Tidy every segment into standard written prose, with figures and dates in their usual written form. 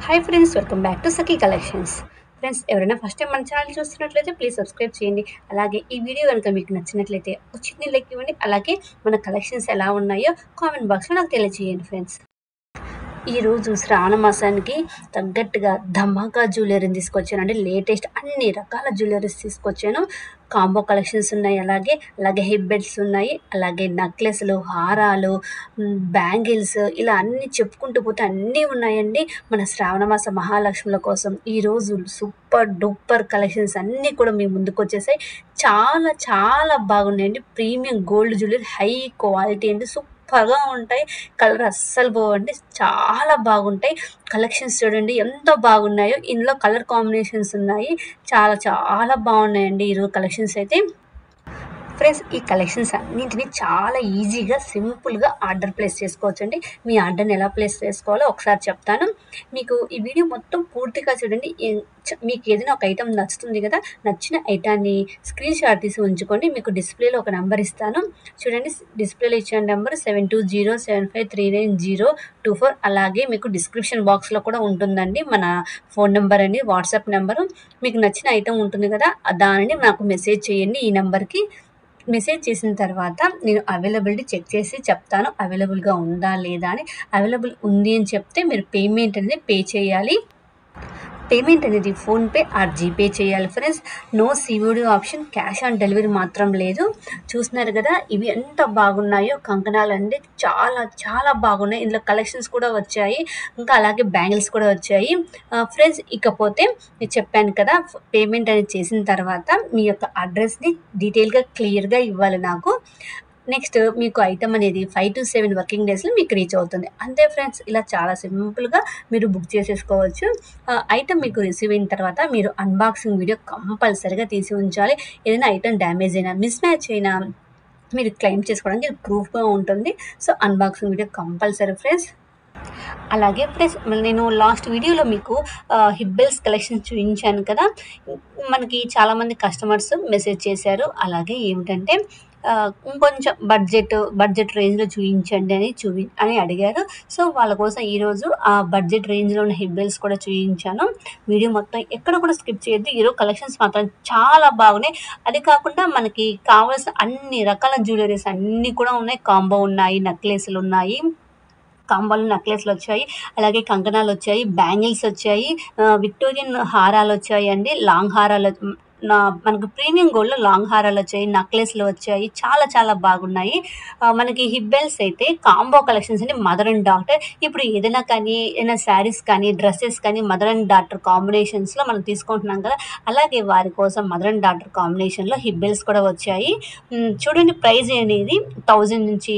Hi friends, welcome back to Sakhi collections. Friends, ఎవరైనా first time మన channel చూస్తున్నట్లయితే please subscribe చేయండి. అలాగే ఈ వీడియో కనుక మీకు నచ్చినట్లయితే ఒక చిన్న లైక్ ఇవ్వండి. అలాగే మన కలెక్షన్స్ ఎలా ఉన్నాయో కామెంట్ బాక్స్లో నాకు తెలియజేయండి ఫ్రెండ్స్. ఈరోజు శ్రావణ మాసానికి తగ్గట్టుగా ధమాకా జ్యువెలరీని తీసుకొచ్చాను. అంటే లేటెస్ట్ అన్ని రకాల జ్యువెలరీస్ తీసుకొచ్చాను. కాంబో కలెక్షన్స్ ఉన్నాయి. అలాగే హిప్ బెల్ట్స్ ఉన్నాయి. అలాగే నెక్లెస్లు, హారాలు, బ్యాంగిల్స్, ఇలా అన్నీ చెప్పుకుంటూ పోతే అన్నీ ఉన్నాయండి. మన శ్రావణ మాస మహాలక్ష్ముల కోసం ఈరోజు సూపర్ డూపర్ కలెక్షన్స్ అన్నీ కూడా మీ ముందుకు వచ్చేసాయి. చాలా చాలా బాగున్నాయండి. Premium gold jewellery, high quality అండి. సూపర్గా ఉంటాయి. కలర్ అస్సలు పోవండి. చాలా బాగుంటాయి. కలెక్షన్స్ చూడండి ఎంత బాగున్నాయో. ఇందులో కలర్ కాంబినేషన్స్ ఉన్నాయి. చాలా చాలా బాగున్నాయండి ఈరోజు కలెక్షన్స్ అయితే. ఫ్రెండ్స్, ఈ కలెక్షన్స్ అన్నింటినీ చాలా ఈజీగా సింపుల్గా ఆర్డర్ ప్లేస్ చేసుకోవచ్చండి. మీ ఆర్డర్ని ఎలా ప్లేస్ చేసుకోవాలో ఒకసారి చెప్తాను. మీకు ఈ వీడియో మొత్తం పూర్తిగా చూడండి. మీకు ఏదైనా ఒక ఐటమ్ నచ్చుతుంది కదా, నచ్చిన ఐటాన్ని స్క్రీన్ షాట్ తీసి ఉంచుకోండి. మీకు డిస్ప్లేలో ఒక నెంబర్ ఇస్తాను చూడండి. డిస్ప్లేలో ఇచ్చిన నెంబర్ 7207539024. అలాగే మీకు డిస్క్రిప్షన్ బాక్స్లో కూడా ఉంటుందండి మన ఫోన్ నెంబర్ అని, వాట్సాప్ నెంబరు. మీకు నచ్చిన ఐటమ్ ఉంటుంది కదా, దానిని నాకు మెసేజ్ చేయండి. ఈ నెంబర్కి మెసేజ్ చేసిన తర్వాత నేను అవైలబిలిటీ చెక్ చేసి చెప్తాను అవైలబుల్గా ఉందా లేదా అని. అవైలబుల్ ఉంది అని చెప్తే మీరు పేమెంట్ అనేది పే చేయాలి. పేమెంట్ అనేది ఫోన్పే ఆర్ జీపే చేయాలి friends. No COD option, cash on delivery మాత్రం లేదు. చూస్తున్నారు కదా ఇవి ఎంత బాగున్నాయో కంకణాలు అండి. చాలా చాలా బాగున్నాయి. ఇందులో కలెక్షన్స్ కూడా వచ్చాయి. ఇంకా అలాగే బ్యాంగిల్స్ కూడా వచ్చాయి ఫ్రెండ్స్. ఇకపోతే నేను చెప్పాను కదా, పేమెంట్ అనేది చేసిన తర్వాత మీ యొక్క అడ్రస్ని డీటెయిల్గా క్లియర్గా ఇవ్వాలి నాకు. నెక్స్ట్ మీకు ఐటమ్ అనేది 5 to 7 వర్కింగ్ డేస్లో మీకు రీచ్ అవుతుంది. అంతే ఫ్రెండ్స్. ఇలా చాలా సింపుల్గా మీరు బుక్ చేసేసుకోవచ్చు. ఐటమ్ మీకు రిసీవ్ అయిన తర్వాత మీరు అన్బాక్సింగ్ వీడియో కంపల్సరీగా తీసి ఉంచాలి. ఏదైనా ఐటమ్ డ్యామేజ్ అయినా, మిస్ మ్యాచ్ అయినా మీరు క్లెయిమ్ చేసుకోవడానికి ప్రూఫ్గా ఉంటుంది. So unboxing video compulsory friends. అలాగే ఫ్రెండ్స్, నేను లాస్ట్ వీడియోలో మీకు హిప్ బెల్ట్స్ కలెక్షన్ చూపించాను కదా. మనకి చాలామంది కస్టమర్స్ మెసేజ్ చేశారు. అలాగే ఏమిటంటే ఇంకొంచెం బడ్జెట్ రేంజ్లో చూపించండి అని అడిగారు. సో వాళ్ళ కోసం ఈరోజు ఆ బడ్జెట్ రేంజ్లో ఉన్న హిప్ బెల్ట్స్ కూడా చూపించాను. వీడియో మొత్తం ఎక్కడ కూడా స్కిప్ చేయొద్దు. ఈరోజు కలెక్షన్స్ మాత్రం చాలా బాగున్నాయి. అది కాకుండా మనకి కావాల్సిన అన్ని రకాల జ్యువెలరీస్ అన్నీ కూడా ఉన్నాయి. కాంబో ఉన్నాయి, నెక్లెస్లు ఉన్నాయి, కాంబాలు నెక్లెస్లు వచ్చాయి. అలాగే కంకణాలు వచ్చాయి, బ్యాంగిల్స్ వచ్చాయి, విక్టోరియన్ హారాలు వచ్చాయి అండి. లాంగ్ హారాలు, మనకు ప్రీమియం గోల్డ్లో లాంగ్ హారాలు వచ్చాయి, నెక్లెస్లు వచ్చాయి. చాలా చాలా బాగున్నాయి. మనకి హిప్ బెల్ట్స్ అయితే కాంబో కలెక్షన్స్ అండి. Mother and daughter. ఇప్పుడు ఏదైనా కానీ, ఏదైనా శారీస్ కానీ, డ్రెస్సెస్ కానీ మదర్ అండ్ డాటర్ కాంబినేషన్స్లో మనం తీసుకుంటున్నాం కదా, అలాగే వారి కోసం మదర్ అండ్ డాటర్ కాంబినేషన్లో హిప్ బెల్ట్స్ కూడా వచ్చాయి. చూడండి, ప్రైస్ అనేది 1000 నుంచి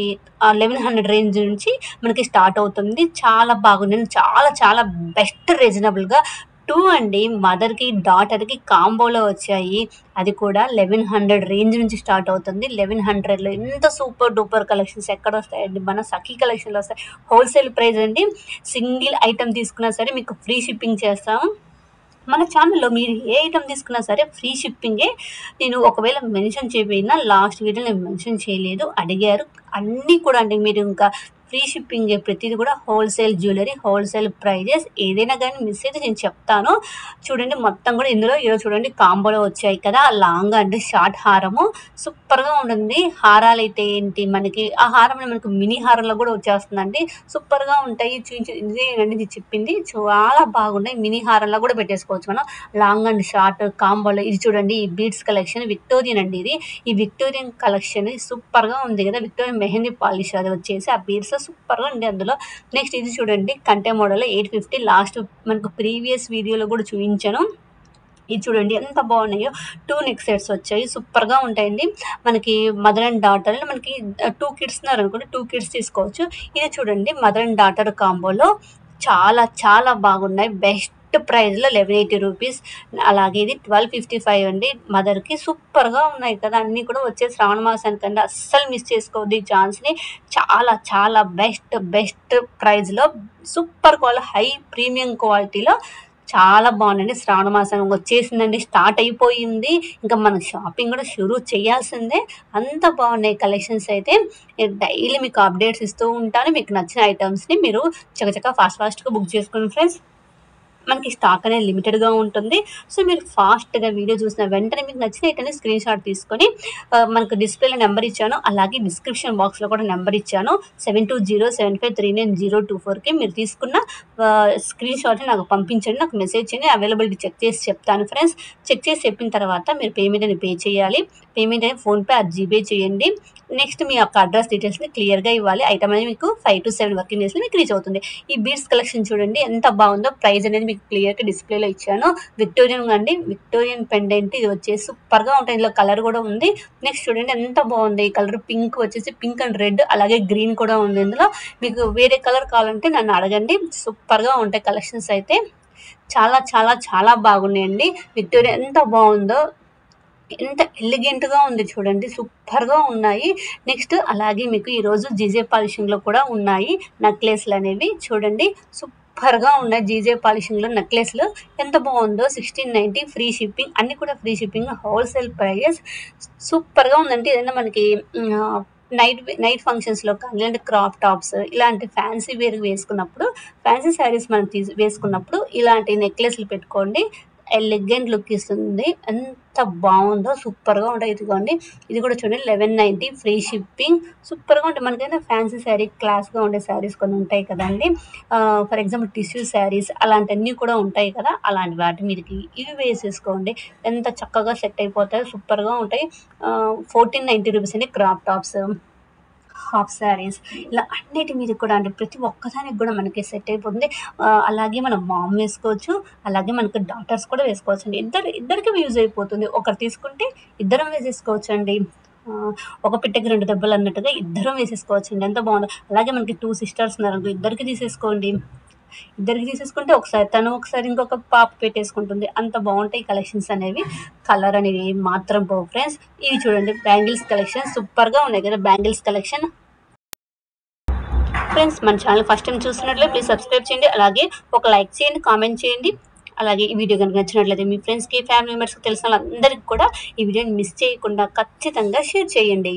1100 రేంజ్ నుంచి మనకి స్టార్ట్ అవుతుంది. చాలా బాగుంది. చాలా చాలా బెస్ట్ రీజనబుల్గా 2 అండి. మదర్కి డాటర్కి కాంబోలో వచ్చాయి. అది కూడా 1100 రేంజ్ నుంచి స్టార్ట్ అవుతుంది. 1100లో ఎంత సూపర్ డూపర్ కలెక్షన్స్ ఎక్కడ వస్తాయండి? మన సఖీ కలెక్షన్లో వస్తాయి. హోల్సేల్ ప్రైస్ అండి. సింగిల్ ఐటమ్ తీసుకున్నా సరే మీకు ఫ్రీ షిప్పింగ్ చేస్తాము. మన ఛానల్లో మీరు ఏ ఐటమ్ తీసుకున్నా సరే ఫ్రీ షిప్పింగే. నేను ఒకవేళ మెన్షన్ చేయకపోయినా లాస్ట్ వీడియో నేను మెన్షన్ చేయలేదు, అడిగారు. అన్నీ కూడా అండి మీరు ఇంకా ఫ్రీ షిప్పింగే. ప్రతిదీ కూడా హోల్సేల్ జ్యువెలరీ, హోల్సేల్ ప్రైజెస్. ఏదైనా కానీ మిస్ అయితే నేను చెప్తాను. చూడండి మొత్తం కూడా ఇందులో ఈరోజు చూడండి కాంబోలో వచ్చాయి కదా. లాంగ్ అండ్ షార్ట్ హారము సూపర్గా ఉంటుంది. హారాలు అయితే ఏంటి, మనకి ఆ హారం మనకు మినీ హారంలో కూడా వచ్చేస్తుందండి. సూపర్గా ఉంటాయి. ఇదేనండి ఇది చెప్పింది. చాలా బాగున్నాయి. మినీ హారంలో కూడా పెట్టేసుకోవచ్చు మనం. లాంగ్ అండ్ షార్ట్ కాంబోలో ఇది చూడండి. ఈ బీడ్స్ కలెక్షన్ విక్టోరియన్ అండి. ఈ విక్టోరియన్ కలెక్షన్ సూపర్గా ఉంది కదా. విక్టోరియన్ మెహందీ పాలిష్ అది వచ్చేసి ఆ బీడ్స్ సూపర్గా ఉంది అందులో. నెక్స్ట్ ఇది చూడండి కంటె మోడల్ 850. లాస్ట్ మనకు ప్రీవియస్ వీడియోలో కూడా చూపించాను. ఇది చూడండి ఎంత బాగున్నాయో. 2 నెక్ సెట్స్ వచ్చాయి. సూపర్గా ఉంటాయండి. మనకి మదర్ అండ్ డాటర్, మనకి 2 కిడ్స్ ఉన్నారు అనుకోండి, 2 కిడ్స్ తీసుకోవచ్చు. ఇది చూడండి మదర్ అండ్ డాటర్ కాంబోలో చాలా చాలా బాగున్నాయి. బెస్ట్ ప్రైస్లో 1180 రూపీస్. అలాగే ఇది 1255 అండి. మదర్కి సూపర్గా ఉన్నాయి కదా. అన్నీ కూడా వచ్చే శ్రావణ మాసానికంటే అస్సలు మిస్ చేసుకోవద్దు ఈ ఛాన్స్ని. చాలా చాలా బెస్ట్ ప్రైస్లో సూపర్ క్వాలిటీ, హై ప్రీమియం క్వాలిటీలో చాలా బాగుందండి. శ్రావణ మాసం వచ్చేసిందండి, స్టార్ట్ అయిపోయింది. ఇంకా మన షాపింగ్ కూడా షురూ చేయాల్సిందే. అంత బాగున్నాయి కలెక్షన్స్ అయితే. డైలీ మీకు అప్డేట్స్ ఇస్తూ ఉంటాను. మీకు నచ్చిన ఐటమ్స్ని మీరు చకచకా ఫాస్ట్గా బుక్ చేసుకోండి ఫ్రెండ్స్. మనకి స్టాక్ అనేది లిమిటెడ్‌గా ఉంటుంది. సో, మీరు ఫాస్ట్‌గా వీడియో చూసిన వెంటనే మీకు నచ్చిన ఐటెంని స్క్రీన్ షాట్ తీసుకొని మనకు డిస్‌ప్లేలో నంబర్ ఇచ్చాను. అలాగే డిస్క్రిప్షన్ బాక్స్‌లో కూడా నంబర్ ఇచ్చాను. 7207539024కి మీరు తీసుకున్న స్క్రీన్ షాట్‌ని నాకు పంపించండి. నాకు మెసేజ్ చేయండి. అవైలబిలిటీ చెక్ చేసి చెప్తాను ఫ్రెండ్స్. చెక్ చేసి చెప్పిన తర్వాత మీరు పేమెంట్ అనేది పే చేయాలి. పేమెంట్ అనేది ఫోన్‌పే ఆర్ జీపే చేయండి. నెక్స్ట్ మీ యొక్క అడ్రస్ డీటెయిల్స్‌ని క్లియర్‌గా ఇవ్వాలి. ఐటెమ్ అనేది మీకు 5-7 వర్కింగ్ డేస్‌లో మీకు రీచ్ అవుతుంది. ఈ బీడ్స్ కలెక్షన్ చూడండి ఎంత బాగుందో. ప్రైస్ అనేది మీకు క్లియర్‌గా డిస్‌ప్లేలో ఇచ్చాను. విక్టోరియన్ అండి. విక్టోరియన్ పెండెంట్ ఇది వచ్చేసి సూపర్‌గా ఉంటాయి. ఇందులో కలర్ కూడా ఉంది. నెక్స్ట్ చూడండి ఎంత బాగుంది. ఈ కలర్ పింక్ వచ్చేసి పింక్ అండ్ రెడ్ అలాగే గ్రీన్ కూడా ఉంది ఇందులో. మీకు వేరే కలర్ కావాలంటే నన్ను అడగండి. సూపర్‌గా ఉంటాయి కలెక్షన్స్ అయితే. చాలా చాలా చాలా బాగున్నాయండి. విక్టోరియా ఎంత బాగుందో. ఎంత ఎలిగెంట్‌గా ఉంది చూడండి. సూపర్‌గా ఉన్నాయి. నెక్స్ట్ అలాగే మీకు ఈరోజు జీజే పాలిషింగ్‌లో కూడా ఉన్నాయి నెక్లెస్‌లనేవి. చూడండి సూపర్‌గా ఉన్నాయి జీజే పాలిషింగ్‌లో నెక్లెస్‌లు. ఎంత బాగుందో 1690 ఫ్రీ షిప్పింగ్. అన్నీ కూడా ఫ్రీ షిప్పింగ్. Wholesale price. సూపర్‌గా ఉందంటే ఏదైనా మనకి నైట్ ఫంక్షన్స్‌లో కానీ లేదంటే క్రాప్ టాప్స్ ఇలాంటి ఫ్యాన్సీ వేర్ వేసుకున్నప్పుడు, ఫ్యాన్సీ శారీస్ మనం వేసుకున్నప్పుడు ఇలాంటి నెక్లెస్‌లు పెట్టుకోండి. ఎలిగెంట్ లుక్ ఇస్తుంది. ఎంత బాగుందో సూపర్‌గా ఉంటాయి. ఇదిగోండి ఇది కూడా చూడండి 1190 ఫ్రీ షిప్పింగ్. సూపర్‌గా ఉంటాయి. మనకైనా ఫ్యాన్సీ శారీ క్లాస్‌గా ఉండే శారీస్ కొన్ని ఉంటాయి కదండీ. ఫర్ ఎగ్జాంపుల్ టిష్యూ శారీస్ అలాంటివన్నీ కూడా ఉంటాయి కదా! అలాంటి వాటి మీదకి ఇవి వేసేసుకోండి. ఎంత చక్కగా సెట్ అయిపోతాయో సూపర్‌గా ఉంటాయి. 1490 రూపీస్ అండి క్రాప్ టాప్స్, హాఫ్ శారీస్ ఇలా అన్నిటి మీద కూడా అంటే ప్రతి ఒక్కదానికి కూడా మనకి సెట్ అయిపోతుంది. అలాగే మనం మామ్ వేసుకోవచ్చు. అలాగే మనకు డాటర్స్ కూడా వేసుకోవచ్చండి. ఇద్దరికి యూజ్ అయిపోతుంది. ఒకరు తీసుకుంటే ఇద్దరం వేసేసుకోవచ్చండి. ఒక పిట్టకి 2 దెబ్బలు అన్నట్టుగా ఇద్దరం వేసేసుకోవచ్చండి. ఎంత బాగుందో. అలాగే మనకి 2 సిస్టర్స్ ఉన్నారనుకో ఇద్దరికి తీసేసుకోండి. ఇద్దరికి తీసేసుకుంటే ఒకసారి తను ఒకసారి ఇంకొక పాప పెట్టేసుకుంటుంది. అంత బాగుంటాయి కలెక్షన్స్ అనేవి. కలర్ అనేవి మాత్రం పోవు ఫ్రెండ్స్. ఇవి చూడండి బ్యాంగిల్స్ కలెక్షన్ సూపర్‌గా ఉన్నాయి కదా! Bangles collection. ఫ్రెండ్స్ మన ఛానల్ ఫస్ట్ టైం చూస్తున్నట్లయితే ప్లీజ్ సబ్స్క్రైబ్ చేయండి. అలాగే ఒక లైక్ చేయండి, కామెంట్ చేయండి. అలాగే ఈ వీడియో కనుక నచ్చినట్లయితే మీ ఫ్రెండ్స్‌కి, ఫ్యామిలీ మెంబర్స్‌కి తెలిసిన వాళ్ళందరికీ కూడా ఈ వీడియోని మిస్ చేయకుండా ఖచ్చితంగా షేర్ చేయండి.